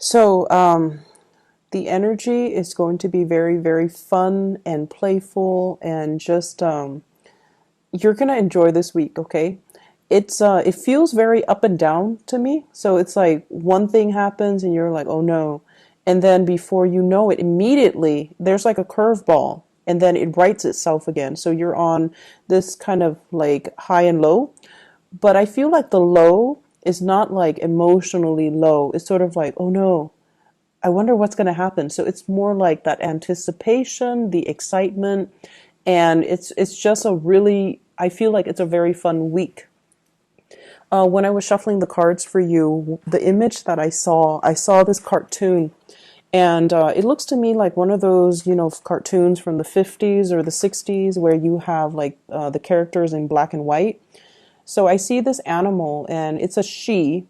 So the energy is going to be very, very fun and playful and just you're gonna enjoy this week, okay? It feels very up and down to me. So it's like one thing happens and you're like, oh no. And then before you know it, immediately there's like a curveball and then it rights itself again. So you're on this kind of like high and low. But I feel like the low is not like emotionally low. It's sort of like, oh no, I wonder what's going to happen. So it's more like that anticipation, the excitement, and it's just a really, I feel like it's a very fun week. When I was shuffling the cards for you, the image that I saw this cartoon, and it looks to me like one of those, cartoons from the 50s or the 60s where you have like the characters in black and white. So I see this animal, and it's a she.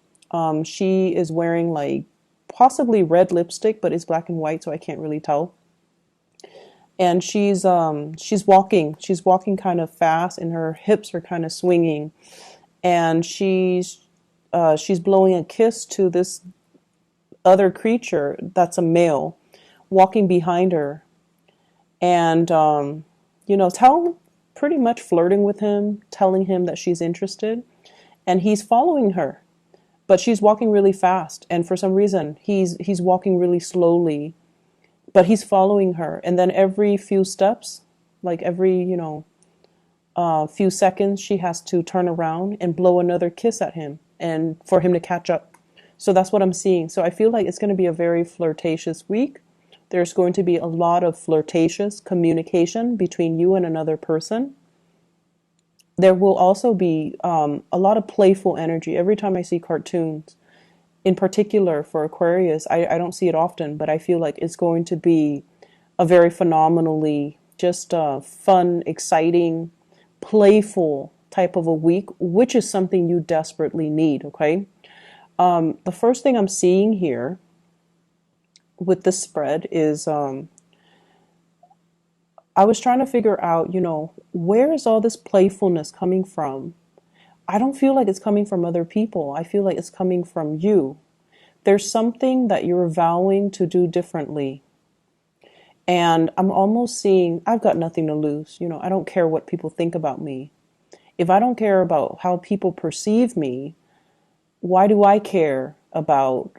She is wearing like possibly red lipstick, but it's black and white, so I can't really tell. And she's walking kind of fast, and her hips are kind of swinging, and she's blowing a kiss to this other creature that's a male walking behind her, and tell pretty much flirting with him, telling him that she's interested, and he's following her, but she's walking really fast, and for some reason he's walking really slowly, but he's following her, and then every few steps, like every few seconds, she has to turn around and blow another kiss at him and for him to catch up. So that's what I'm seeing. So I feel like it's going to be a very flirtatious week. There's going to be a lot of flirtatious communication between you and another person. There will also be a lot of playful energy. Every time I see cartoons, in particular for Aquarius, I don't see it often, but I feel like it's going to be a very phenomenally just fun, exciting, playful type of a week, which is something you desperately need, okay? The first thing I'm seeing here with this spread is I was trying to figure out, where is all this playfulness coming from? I don't feel like it's coming from other people. I feel like it's coming from you. There's something that you're vowing to do differently. And I'm almost seeing, I've got nothing to lose. I don't care what people think about me. If I don't care about how people perceive me, why do I care about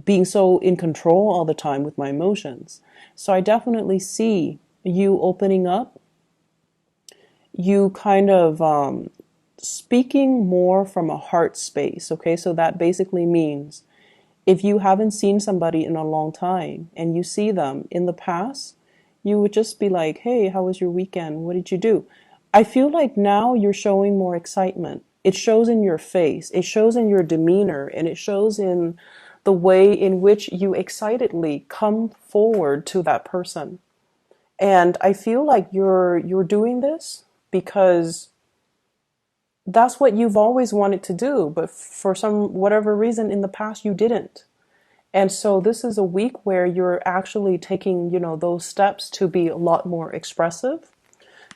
being so in control all the time with my emotions? So I definitely see you opening up, you kind of speaking more from a heart space, okay? So that basically means if you haven't seen somebody in a long time and you see them in the past, you would just be like, hey, how was your weekend? What did you do? I feel like now you're showing more excitement. It shows in your face, it shows in your demeanor, and it shows in the way in which you excitedly come forward to that person. And I feel like you're doing this because that's what you've always wanted to do, but for some whatever reason in the past you didn't. And so this is a week where you're actually taking, those steps to be a lot more expressive,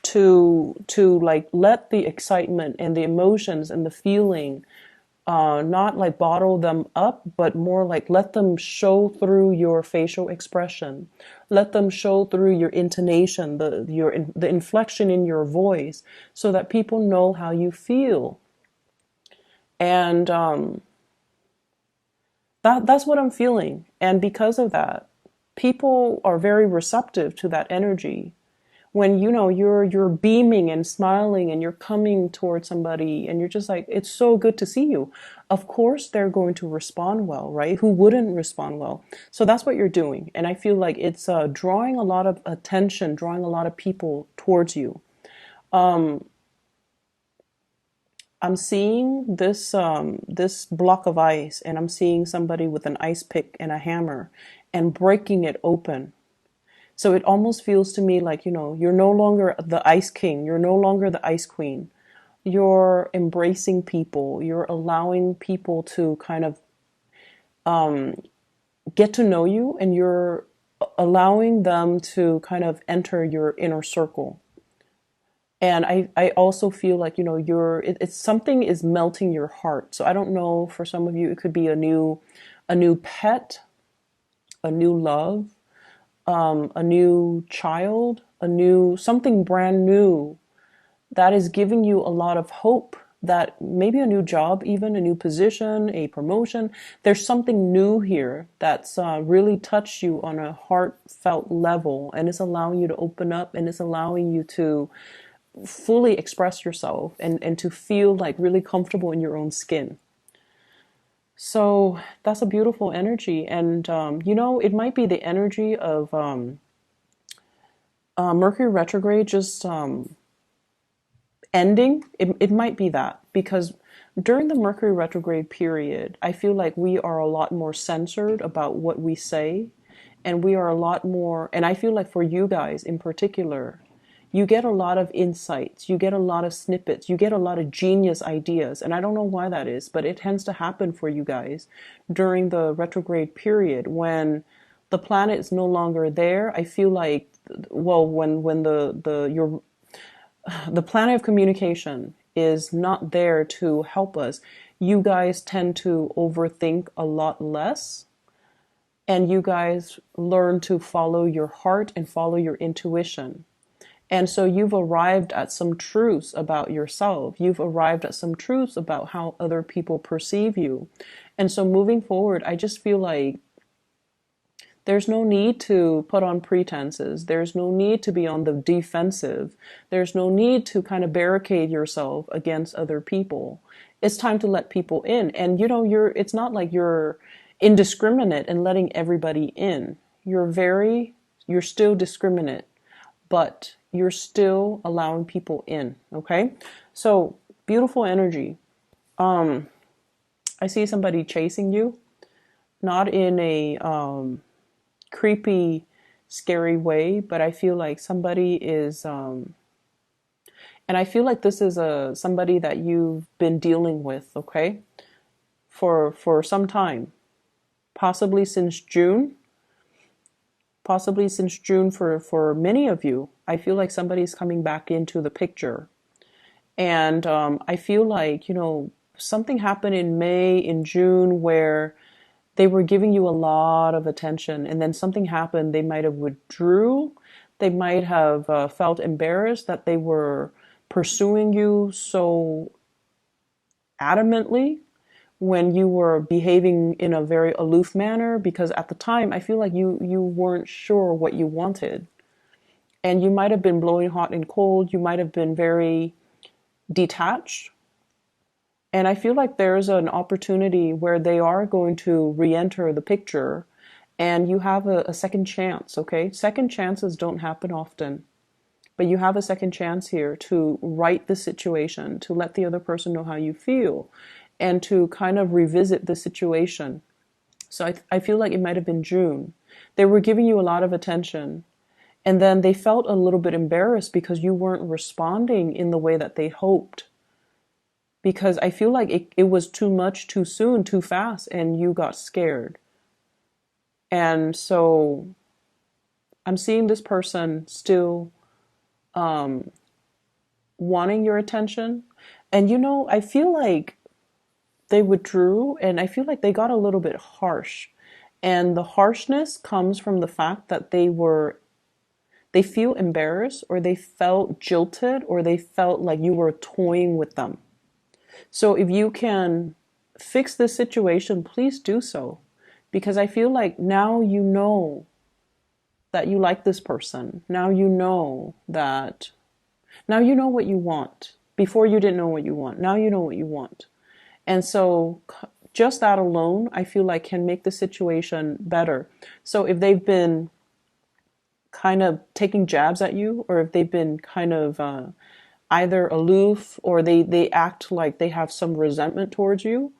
to like let the excitement and the emotions and the feeling not like bottle them up, but more like let them show through your facial expression. Let them show through your intonation, the inflection in your voice, so that people know how you feel. And that's what I'm feeling. And because of that, people are very receptive to that energy. When you're beaming and smiling and you're coming towards somebody and you're just like, it's so good to see you, of course they're going to respond well, right? Who wouldn't respond well? So that's what you're doing, and I feel like it's drawing a lot of attention, drawing a lot of people towards you. I'm seeing this block of ice, and I'm seeing somebody with an ice pick and a hammer and breaking it open. So it almost feels to me like, you're no longer the ice king. You're no longer the ice queen. You're embracing people. You're allowing people to kind of get to know you, and you're allowing them to kind of enter your inner circle. And I also feel like, it's something is melting your heart. So I don't know, for some of you, it could be a a new pet, a new love, a new child, a new something brand new that is giving you a lot of hope, that maybe a new job, even a new position, a promotion. There's something new here that's really touched you on a heartfelt level, and it's allowing you to open up, and it's allowing you to fully express yourself, and to feel like really comfortable in your own skin. So that's a beautiful energy. And, it might be the energy of Mercury retrograde just ending. It might be that, because during the Mercury retrograde period, I feel like we are a lot more censored about what we say. And we are a lot more, and I feel like for you guys in particular, you get a lot of insights, you get a lot of snippets, you get a lot of genius ideas. And I don't know why that is, but it tends to happen for you guys during the retrograde period when the planet is no longer there. I feel like, well, when the planet of communication is not there to help us, you guys tend to overthink a lot less, and you guys learn to follow your heart and follow your intuition. And so you've arrived at some truths about yourself. You've arrived at some truths about how other people perceive you. And so moving forward, I just feel like there's no need to put on pretenses. There's no need to be on the defensive. There's no need to kind of barricade yourself against other people. It's time to let people in. And it's not like you're indiscriminate and letting everybody in. You're still discriminate, but you're still allowing people in. Okay? So beautiful energy. I see somebody chasing you, not in a creepy, scary way, but I feel like somebody is, and I feel like this is somebody that you've been dealing with, okay, for some time, possibly since June for many of you. I feel like somebody's coming back into the picture, and I feel like something happened in May, in June, where they were giving you a lot of attention, and then something happened. They might have withdrew. They might have felt embarrassed that they were pursuing you so adamantly when you were behaving in a very aloof manner, because at the time I feel like you weren't sure what you wanted. And you might have been blowing hot and cold. You might have been very detached. And I feel like there's an opportunity where they are going to re-enter the picture, and you have a second chance, okay? Second chances don't happen often, but you have a second chance here to right the situation, to let the other person know how you feel, and to kind of revisit the situation. So I feel like it might have been June. They were giving you a lot of attention, and then they felt a little bit embarrassed because you weren't responding in the way that they hoped. Because I feel like it was too much, too soon, too fast, and you got scared. And so I'm seeing this person still wanting your attention. And I feel like they withdrew, and I feel like they got a little bit harsh. And the harshness comes from the fact that they feel embarrassed, or they felt jilted, or they felt like you were toying with them. So if you can fix this situation, please do so. Because I feel like now you know that you like this person. Now you know what you want. Before you didn't know what you want. Now you know what you want. And so just that alone, I feel like can make the situation better. So if they've been kind of taking jabs at you, or if they've been kind of either aloof, or they act like they have some resentment towards you,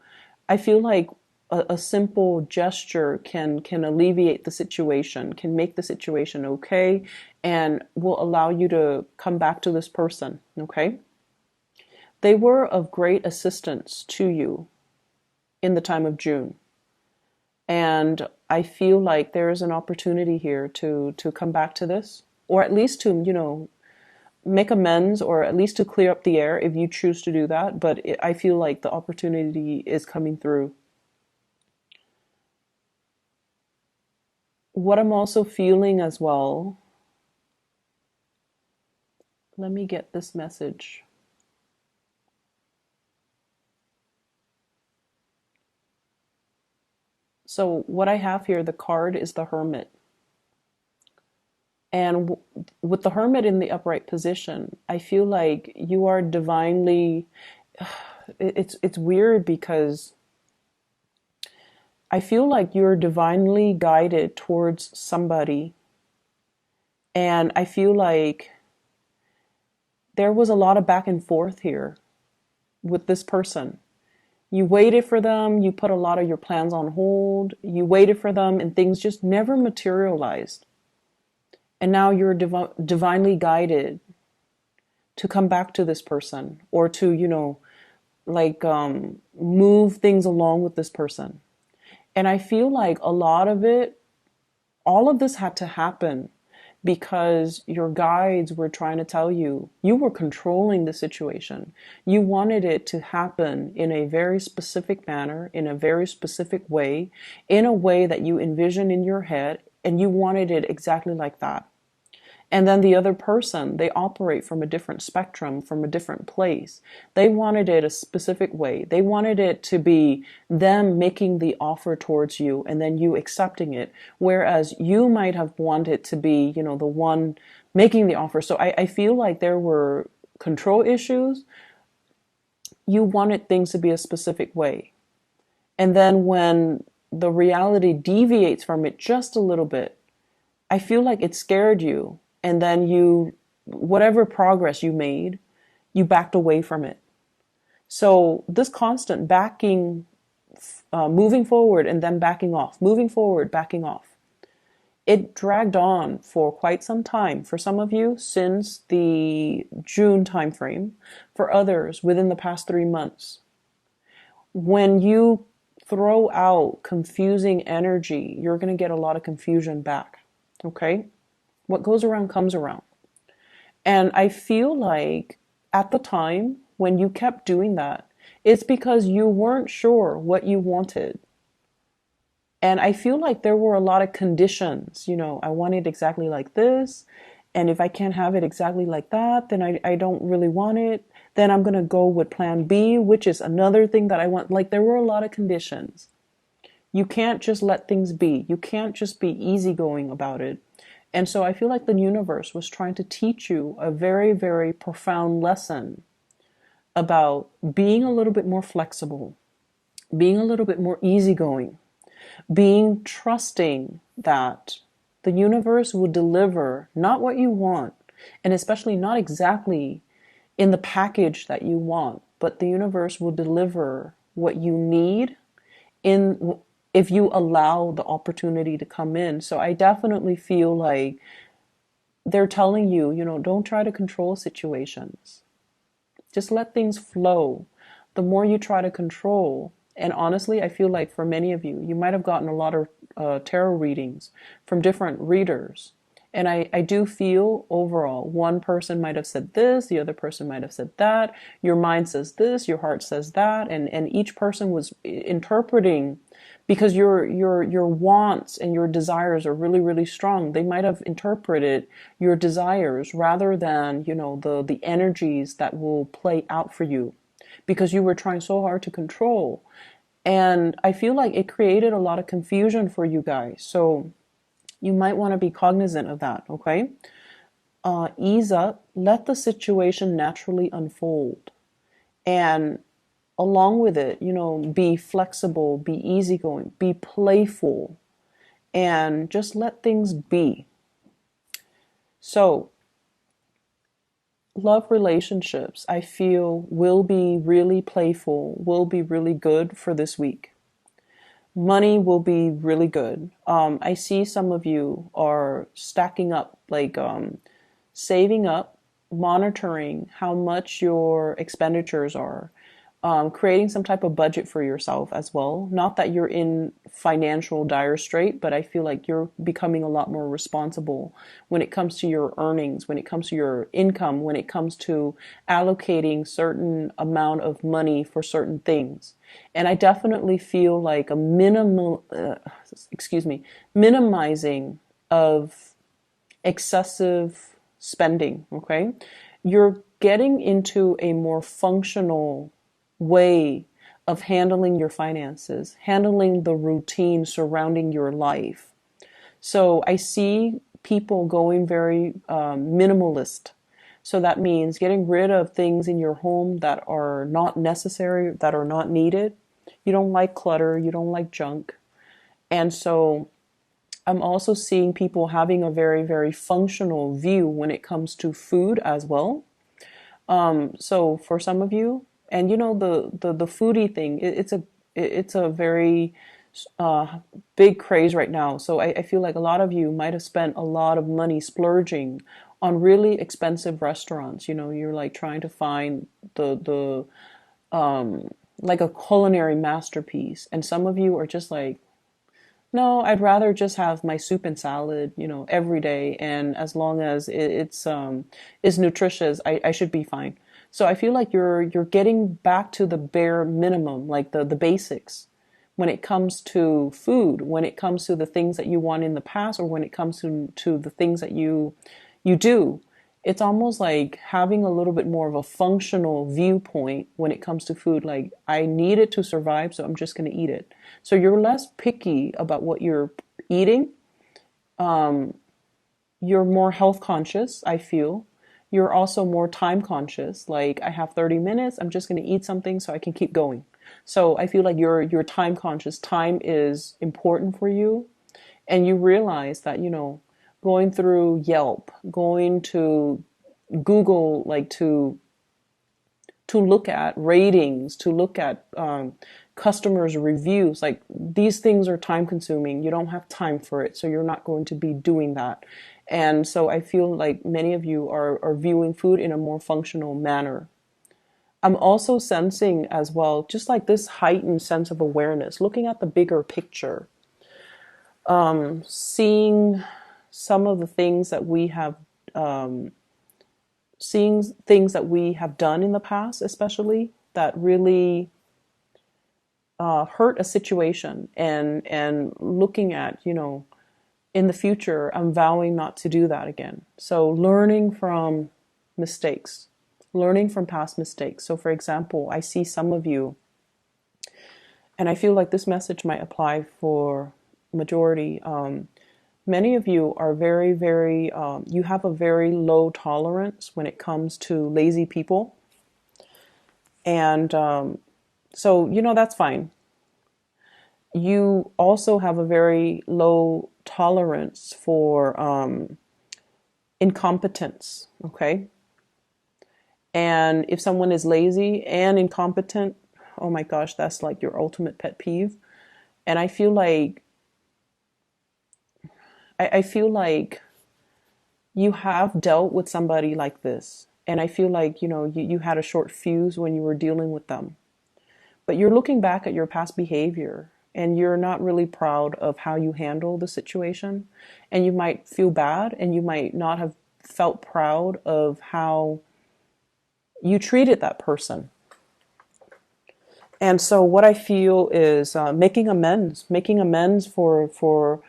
I feel like a simple gesture can alleviate the situation, can make the situation okay, and will allow you to come back to this person, okay? They were of great assistance to you in the time of June. And I feel like there is an opportunity here to come back to this, or at least to, make amends, or at least to clear up the air if you choose to do that. But I feel like the opportunity is coming through. What I'm also feeling as well, let me get this message. So what I have here, the card is the Hermit. And with the Hermit in the upright position, I feel like you are divinely, it's weird because I feel like you're divinely guided towards somebody. And I feel like there was a lot of back and forth here with this person. You waited for them, you put a lot of your plans on hold, you waited for them, and things just never materialized. And now you're divinely guided to come back to this person, or to, move things along with this person. And I feel like a lot of it, all of this had to happen because your guides were trying to tell you, you were controlling the situation. You wanted it to happen in a very specific manner, in a very specific way, in a way that you envisioned in your head, and you wanted it exactly like that. And then the other person, they operate from a different spectrum, from a different place. They wanted it a specific way. They wanted it to be them making the offer towards you and then you accepting it. Whereas you might have wanted to be, the one making the offer. So I feel like there were control issues. You wanted things to be a specific way. And then when the reality deviates from it just a little bit, I feel like it scared you. And then whatever progress you made, you backed away from it. So this constant backing, moving forward and then backing off, moving forward, backing off, it dragged on for quite some time. For some of you, since the June timeframe. For others, within the past 3 months. When you throw out confusing energy, you're going to get a lot of confusion back. Okay? What goes around comes around. And I feel like at the time when you kept doing that, it's because you weren't sure what you wanted. And I feel like there were a lot of conditions. I want it exactly like this. And if I can't have it exactly like that, then I don't really want it. Then I'm going to go with plan B, which is another thing that I want. Like, there were a lot of conditions. You can't just let things be. You can't just be easygoing about it. And so I feel like the universe was trying to teach you a very, very profound lesson about being a little bit more flexible, being a little bit more easygoing, being trusting that the universe will deliver not what you want, and especially not exactly in the package that you want, but the universe will deliver what you need if you allow the opportunity to come in. So I definitely feel like they're telling you, don't try to control situations. Just let things flow. The more you try to control, and honestly, I feel like for many of you, you might have gotten a lot of tarot readings from different readers. And I do feel overall, one person might have said this, the other person might have said that. Your mind says this, your heart says that. And each person was interpreting, because your wants and your desires are really, really strong. They might have interpreted your desires rather than, the energies that will play out for you, because you were trying so hard to control. And I feel like it created a lot of confusion for you guys. So you might want to be cognizant of that, okay? Ease up, let the situation naturally unfold. And along with it, be flexible, be easygoing, be playful, and just let things be. So, love relationships, I feel, will be really playful, will be really good for this week. Money will be really good. I see some of you are stacking up, like saving up, monitoring how much your expenditures are. creating some type of budget for yourself as well. Not that you're in financial dire strait, but I feel like you're becoming a lot more responsible when it comes to your earnings, when it comes to your income, when it comes to allocating certain amount of money for certain things. And I definitely feel like a minimizing of excessive spending. Okay, you're getting into a more functional way of handling your finances, handling the routine surrounding your life. So I see people going very minimalist. So that means getting rid of things in your home that are not necessary, that are not needed. You don't like clutter, you don't like junk. And so I'm also seeing people having a very, very functional view when it comes to food as well. So for some of you, and you know the foodie thing, it's a very big craze right now. So I feel like a lot of you might have spent a lot of money splurging on really expensive restaurants. You know, you're like trying to find the like a culinary masterpiece, and some of you are just like, no, I'd rather just have my soup and salad, you know, every day, and as long as it's is nutritious, I should be fine. So I feel like you're getting back to the bare minimum, like the basics, when it comes to food, when it comes to the things that you want in the past, or when it comes to the things that you do. It's almost like having a little bit more of a functional viewpoint when it comes to food. Like, I need it to survive, so I'm just going to eat it. So you're less picky about what you're eating. Um, you're more health conscious, I feel. You're also more time conscious. Like, I have 30 minutes, I'm just going to eat something so I can keep going. So I feel like you're time conscious. Time is important for you, and you realize that, you know, going through Yelp, going to Google, like to look at ratings, to look at customers' reviews, like these things are time consuming. You don't have time for it, so you're not going to be doing that. And so I feel like many of you are viewing food in a more functional manner. I'm also sensing as well, just like this heightened sense of awareness, looking at the bigger picture, seeing some of the things that we have, seeing things that we have done in the past, especially that really hurt a situation, and looking at, you know, in the future, I'm vowing not to do that again. So learning from mistakes, learning from past mistakes. So for example, I see some of you, and I feel like this message might apply for majority. Many of you are very, very, you have a very low tolerance when it comes to lazy people. And so, you know, that's fine. You also have a very low tolerance for incompetence, okay? And if someone is lazy and incompetent, oh my gosh, that's like your ultimate pet peeve. And I feel like I feel like you have dealt with somebody like this. And I feel like, you know, you had a short fuse when you were dealing with them. But you're looking back at your past behavior, and you're not really proud of how you handle the situation. And you might feel bad, and you might not have felt proud of how you treated that person. And so what I feel is making amends for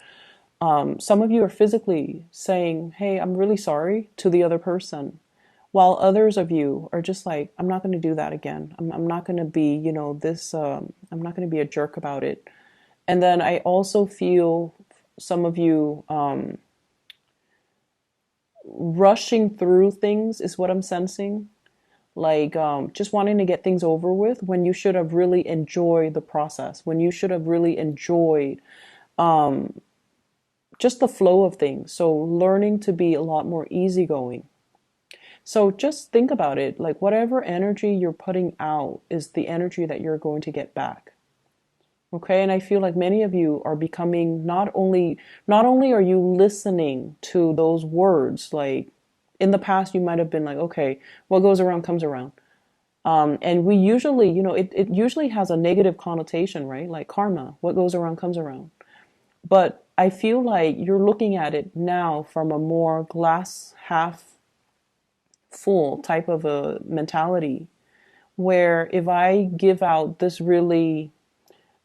some of you are physically saying, hey, I'm really sorry to the other person. While others of you are just like, I'm not going to do that again. I'm not going to be, you know, I'm not going to be a jerk about it. And then I also feel some of you rushing through things is what I'm sensing. Like just wanting to get things over with when you should have really enjoyed the process, when you should have really enjoyed just the flow of things. So learning to be a lot more easygoing. So just think about it, like whatever energy you're putting out is the energy that you're going to get back. Okay, and I feel like many of you are becoming not only are you listening to those words, like in the past you might have been like, okay, what goes around comes around. And we usually, it usually has a negative connotation, right? Like karma, what goes around comes around. But I feel like you're looking at it now from a more glass half full type of a mentality, where if I give out this really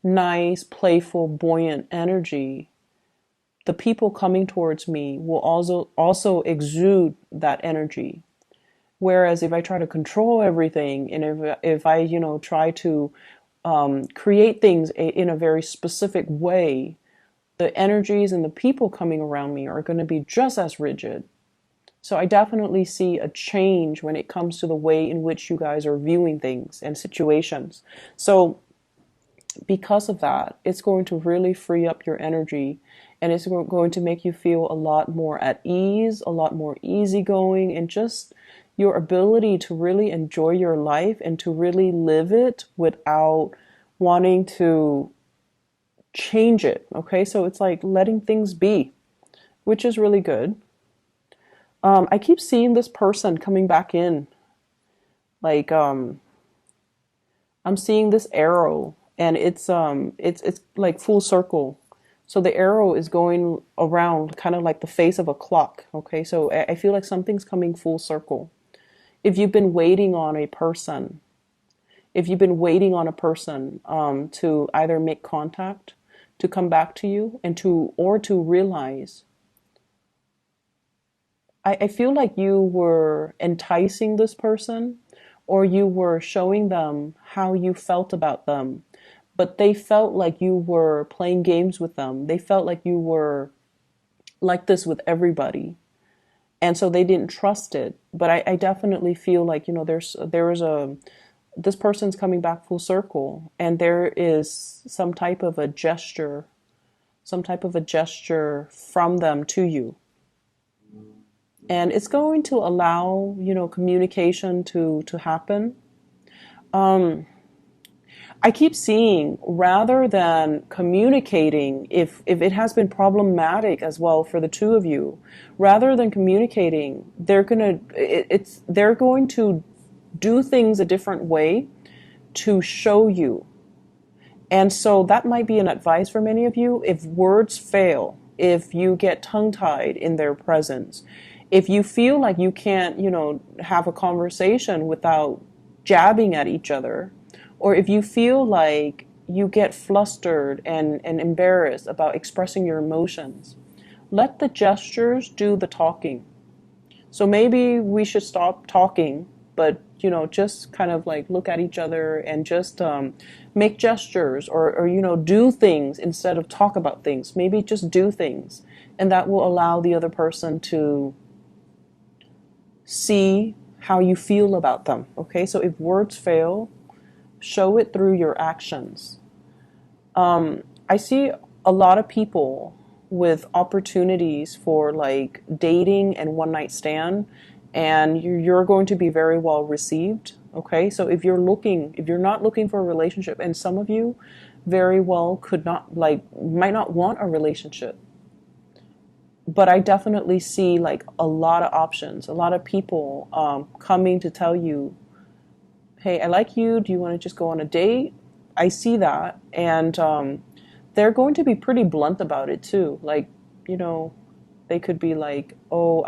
nice, playful, buoyant energy, the people coming towards me will also exude that energy. Whereas if I try to control everything, and if I try to create things in a very specific way, the energies and the people coming around me are going to be just as rigid. So I definitely see a change when it comes to the way in which you guys are viewing things and situations. So because of that, it's going to really free up your energy, and it's going to make you feel a lot more at ease, a lot more easygoing, and just your ability to really enjoy your life and to really live it without wanting to change it. Okay, so it's like letting things be, which is really good. I keep seeing this person coming back in, like I'm seeing this arrow, and it's like full circle. So the arrow is going around kind of like the face of a clock. Okay, so I feel like something's coming full circle. If you've been waiting on a person, if you've been waiting on a person to either make contact, to come back to you, and to realize, I feel like you were enticing this person, or you were showing them how you felt about them, but they felt like you were playing games with them. They felt like you were like this with everybody. And so they didn't trust it. But I definitely feel like, this person's coming back full circle, and there is some type of a gesture, from them to you. And it's going to allow, communication to happen. I keep seeing, rather than communicating, if it has been problematic as well for the two of you, rather than communicating, they're going to do things a different way to show you. And so that might be an advice for many of you. If words fail, if you get tongue-tied in their presence, if you feel like you can't, have a conversation without jabbing at each other, or if you feel like you get flustered and embarrassed about expressing your emotions, let the gestures do the talking. So maybe we should stop talking, but just kind of like look at each other and just make gestures, or do things instead of talk about things. Maybe just do things, and that will allow the other person to see how you feel about them. Okay, so if words fail, show it through your actions. I see a lot of people with opportunities for like dating and one night stand, and you're going to be very well received. Okay, so if you're not looking for a relationship, and some of you very well might not want a relationship, but I definitely see like a lot of options, a lot of people coming to tell you, hey, I like you, do you want to just go on a date? I see that, and they're going to be pretty blunt about it too. Like, they could be like, oh,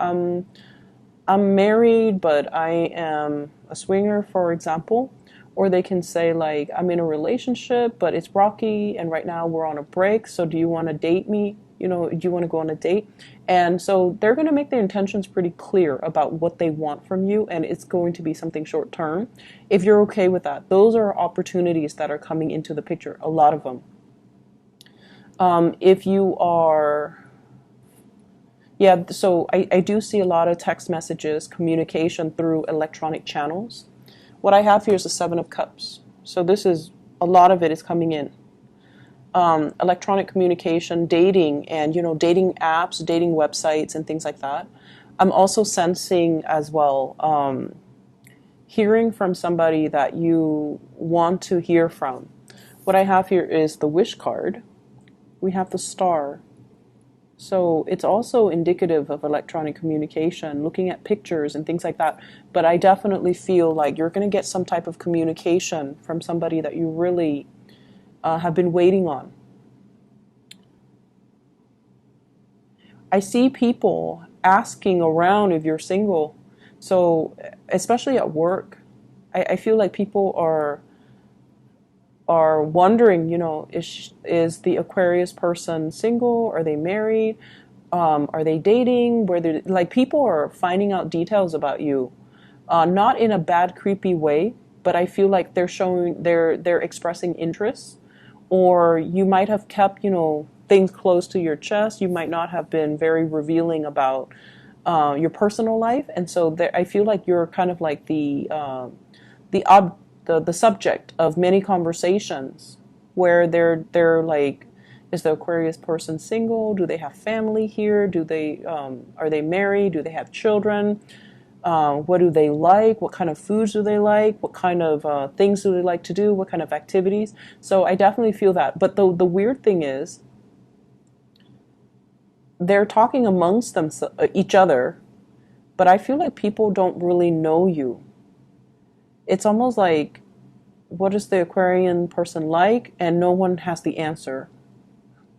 I'm married, but I am a swinger, for example. Or they can say like, I'm in a relationship, but it's rocky, and right now we're on a break, so do you want to date me? Do you want to go on a date? And so they're going to make their intentions pretty clear about what they want from you, and it's going to be something short term. If you're okay with that, those are opportunities that are coming into the picture, a lot of them. If you are, yeah, so I do see a lot of text messages, communication through electronic channels. What I have here is the Seven of Cups. So a lot of it is coming in. Electronic communication, dating, and dating apps, dating websites, and things like that. I'm also sensing as well, hearing from somebody that you want to hear from. What I have here is the Wish card. We have the Star. So it's also indicative of electronic communication, looking at pictures and things like that. But I definitely feel like you're going to get some type of communication from somebody that you really have been waiting on. I see people asking around if you're single. So especially at work, I feel like people are wondering, is the Aquarius person single? Are they married? Are they dating? Where they like people are finding out details about you, not in a bad, creepy way, but I feel like they're expressing interest, or you might have kept things close to your chest. You might not have been very revealing about your personal life, and so I feel like you're kind of like the ob the subject of many conversations where they're like, is the Aquarius person single? Do they have family here? Do they are they married? Do they have children? What do they like? What kind of foods do they like? What kind of things do they like to do? What kind of activities? So I definitely feel that. But the weird thing is, they're talking amongst them, each other, but I feel like people don't really know you. It's almost like, what is the Aquarian person like? And no one has the answer.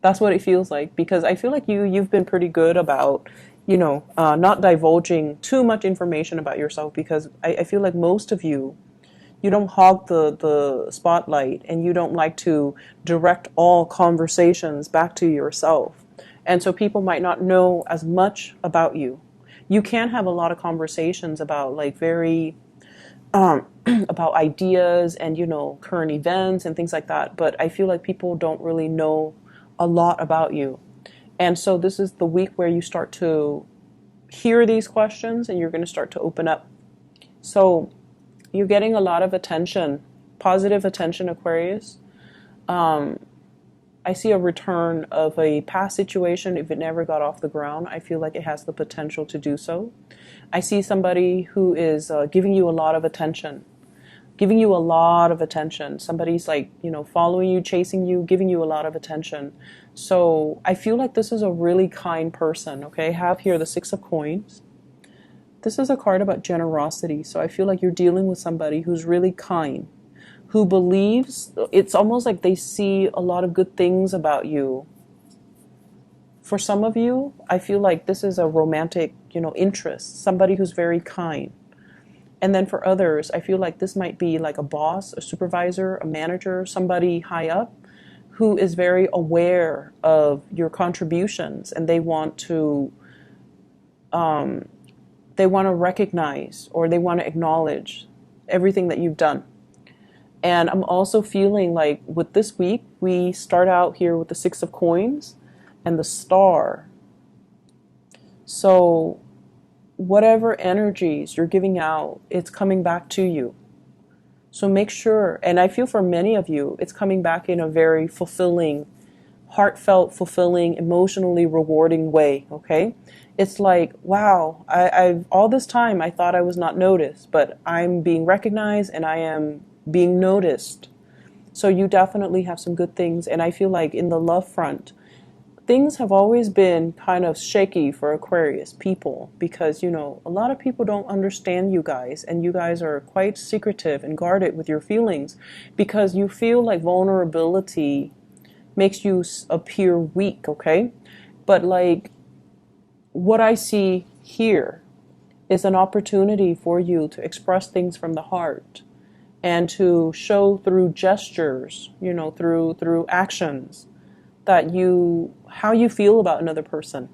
That's what it feels like, because I feel like you've been pretty good about, not divulging too much information about yourself, because I feel like most of you don't hog the spotlight, and you don't like to direct all conversations back to yourself. And so people might not know as much about you. You can have a lot of conversations about like very about ideas and current events and things like that, but I feel like people don't really know a lot about you. And so this is the week where you start to hear these questions, and you're going to start to open up. So you're getting a lot of attention, positive attention, Aquarius. I see a return of a past situation. If it never got off the ground, I feel like it has the potential to do so. I see somebody who is giving you a lot of attention, giving you a lot of attention. Somebody's like, following you, chasing you, giving you a lot of attention. So I feel like this is a really kind person, okay? I have here the Six of Coins. This is a card about generosity. So I feel like you're dealing with somebody who's really kind, who believes, it's almost like they see a lot of good things about you. For some of you, I feel like this is a romantic, interest, somebody who's very kind. And then for others, I feel like this might be like a boss, a supervisor, a manager, somebody high up who is very aware of your contributions, and they want to recognize, or they want to acknowledge everything that you've done. And I'm also feeling like with this week, we start out here with the Six of Coins and the Star. So whatever energies you're giving out, it's coming back to you. So make sure, and I feel for many of you, it's coming back in a very fulfilling, heartfelt, fulfilling, emotionally rewarding way, okay? It's like, wow, I've all this time I thought I was not noticed, but I'm being recognized and I am being noticed. So you definitely have some good things. And I feel like in the love front, things have always been kind of shaky for Aquarius people, because, a lot of people don't understand you guys, and you guys are quite secretive and guarded with your feelings, because you feel like vulnerability makes you appear weak, okay? But like, what I see here is an opportunity for you to express things from the heart, and to show through gestures, through actions, that how you feel about another person.